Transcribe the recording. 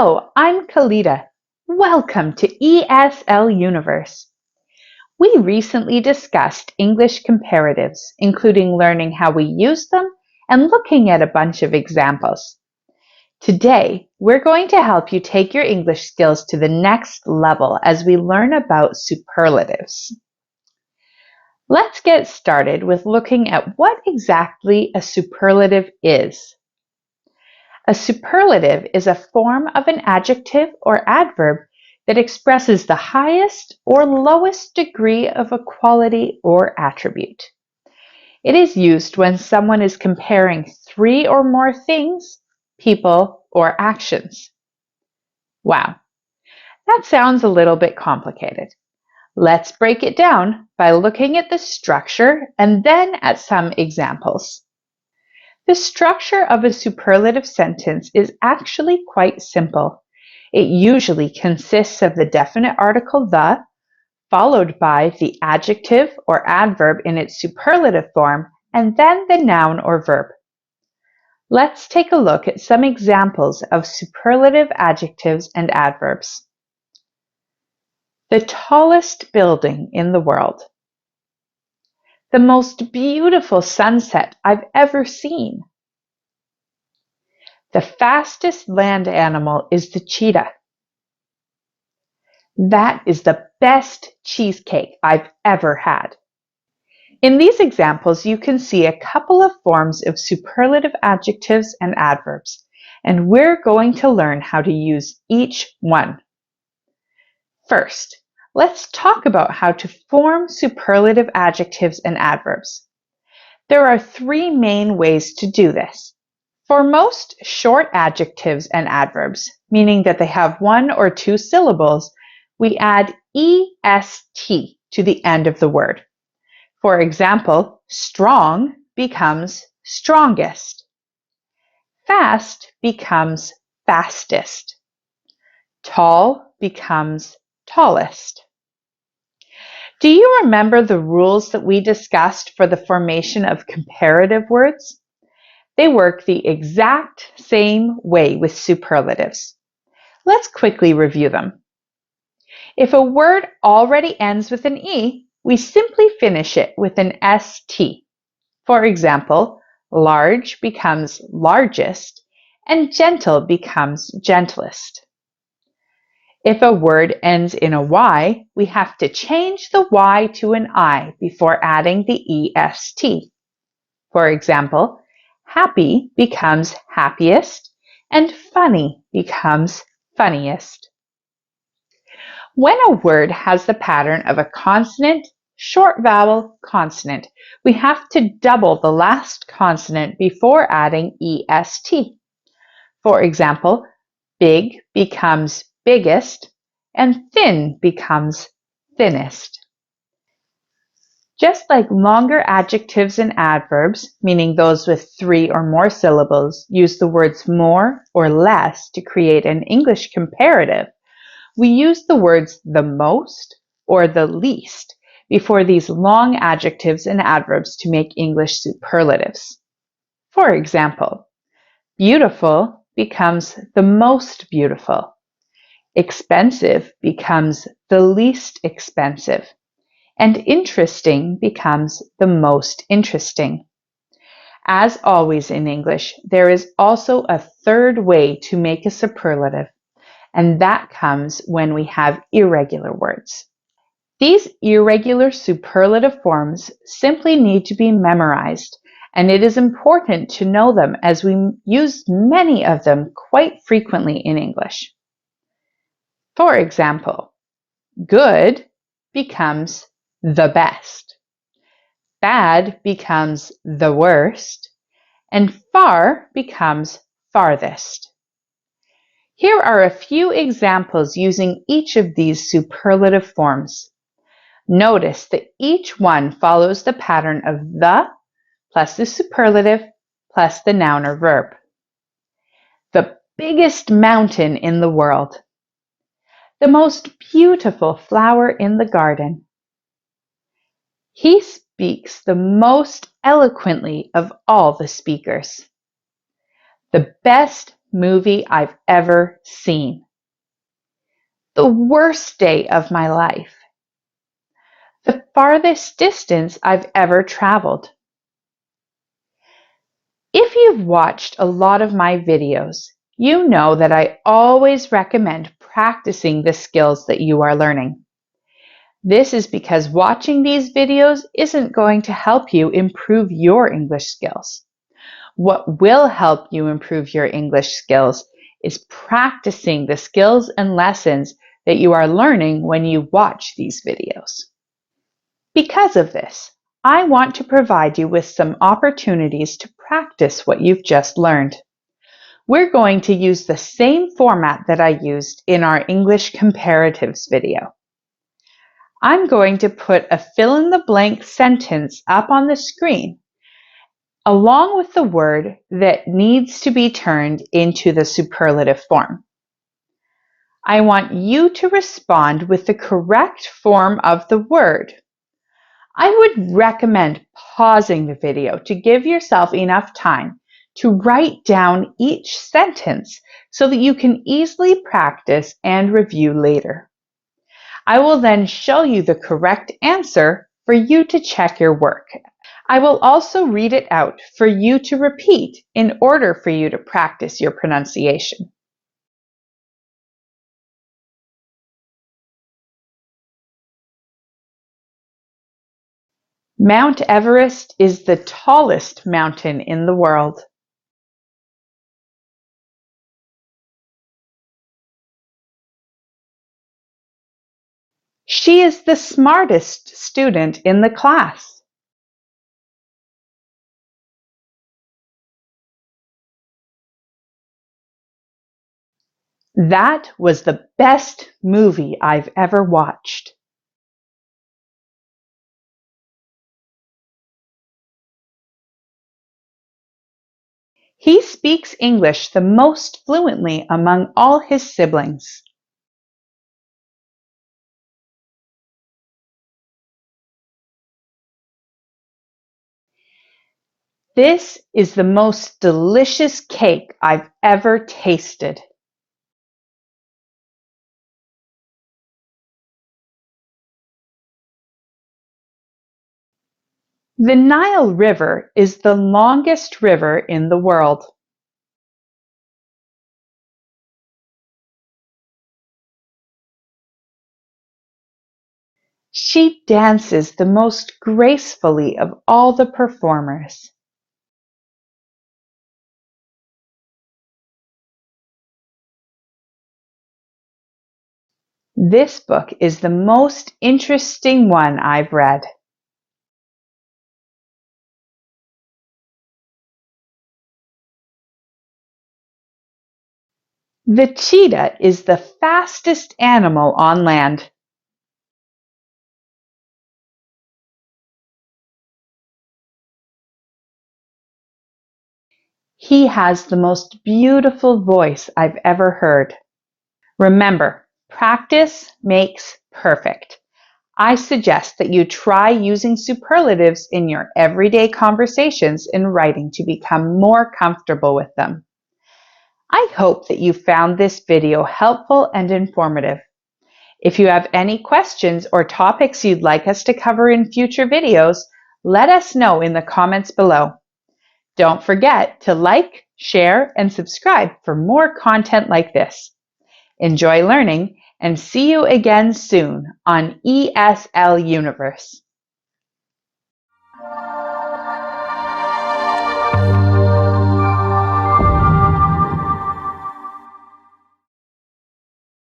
Hello, I'm Kalita. Welcome to ESL Universe. We recently discussed English comparatives, including learning how we use them and looking at a bunch of examples. Today, we're going to help you take your English skills to the next level as we learn about superlatives. Let's get started with looking at what exactly a superlative is. A superlative is a form of an adjective or adverb that expresses the highest or lowest degree of a quality or attribute. It is used when someone is comparing three or more things, people, or actions. Wow, that sounds a little bit complicated. Let's break it down by looking at the structure and then at some examples. The structure of a superlative sentence is actually quite simple. It usually consists of the definite article the, followed by the adjective or adverb in its superlative form, and then the noun or verb. Let's take a look at some examples of superlative adjectives and adverbs. The tallest building in the world. The most beautiful sunset I've ever seen. The fastest land animal is the cheetah. That is the best cheesecake I've ever had. In these examples, you can see a couple of forms of superlative adjectives and adverbs, and we're going to learn how to use each one. First, let's talk about how to form superlative adjectives and adverbs. There are three main ways to do this. For most short adjectives and adverbs, meaning that they have one or two syllables, we add est to the end of the word. For example, strong becomes strongest. Fast becomes fastest. Tall becomes tallest. Do you remember the rules that we discussed for the formation of comparative words? They work the exact same way with superlatives. Let's quickly review them. If a word already ends with an E, we simply finish it with an ST. For example, large becomes largest and gentle becomes gentlest. If a word ends in a Y, we have to change the Y to an I before adding the EST. For example, happy becomes happiest and funny becomes funniest. When a word has the pattern of a consonant, short vowel, consonant, we have to double the last consonant before adding EST. For example, big becomes biggest and thin becomes thinnest. Just like longer adjectives and adverbs, meaning those with three or more syllables, use the words more or less to create an English comparative, we use the words the most or the least before these long adjectives and adverbs to make English superlatives. For example, beautiful becomes the most beautiful. Expensive becomes the least expensive. And interesting becomes the most interesting. As always in English, there is also a third way to make a superlative, and that comes when we have irregular words. These irregular superlative forms simply need to be memorized, and it is important to know them as we use many of them quite frequently in English. For example, good becomes the best. Bad becomes the worst, and far becomes farthest. Here are a few examples using each of these superlative forms. Notice that each one follows the pattern of the plus the superlative plus the noun or verb. The biggest mountain in the world. The most beautiful flower in the garden. He speaks the most eloquently of all the speakers. The best movie I've ever seen. The worst day of my life. The farthest distance I've ever traveled. If you've watched a lot of my videos, you know that I always recommend practicing the skills that you are learning. This is because watching these videos isn't going to help you improve your English skills. What will help you improve your English skills is practicing the skills and lessons that you are learning when you watch these videos. Because of this, I want to provide you with some opportunities to practice what you've just learned. We're going to use the same format that I used in our English Comparatives video. I'm going to put a fill-in-the-blank sentence up on the screen, along with the word that needs to be turned into the superlative form. I want you to respond with the correct form of the word. I would recommend pausing the video to give yourself enough time to write down each sentence so that you can easily practice and review later. I will then show you the correct answer for you to check your work. I will also read it out for you to repeat in order for you to practice your pronunciation. Mount Everest is the tallest mountain in the world. She is the smartest student in the class. That was the best movie I've ever watched. He speaks English the most fluently among all his siblings. This is the most delicious cake I've ever tasted. The Nile River is the longest river in the world. She dances the most gracefully of all the performers. This book is the most interesting one I've read. The cheetah is the fastest animal on land. He has the most beautiful voice I've ever heard. Remember, practice makes perfect. I suggest that you try using superlatives in your everyday conversations and writing to become more comfortable with them. I hope that you found this video helpful and informative. If you have any questions or topics you'd like us to cover in future videos, let us know in the comments below. Don't forget to like, share, and subscribe for more content like this. Enjoy learning and see you again soon on ESL Universe.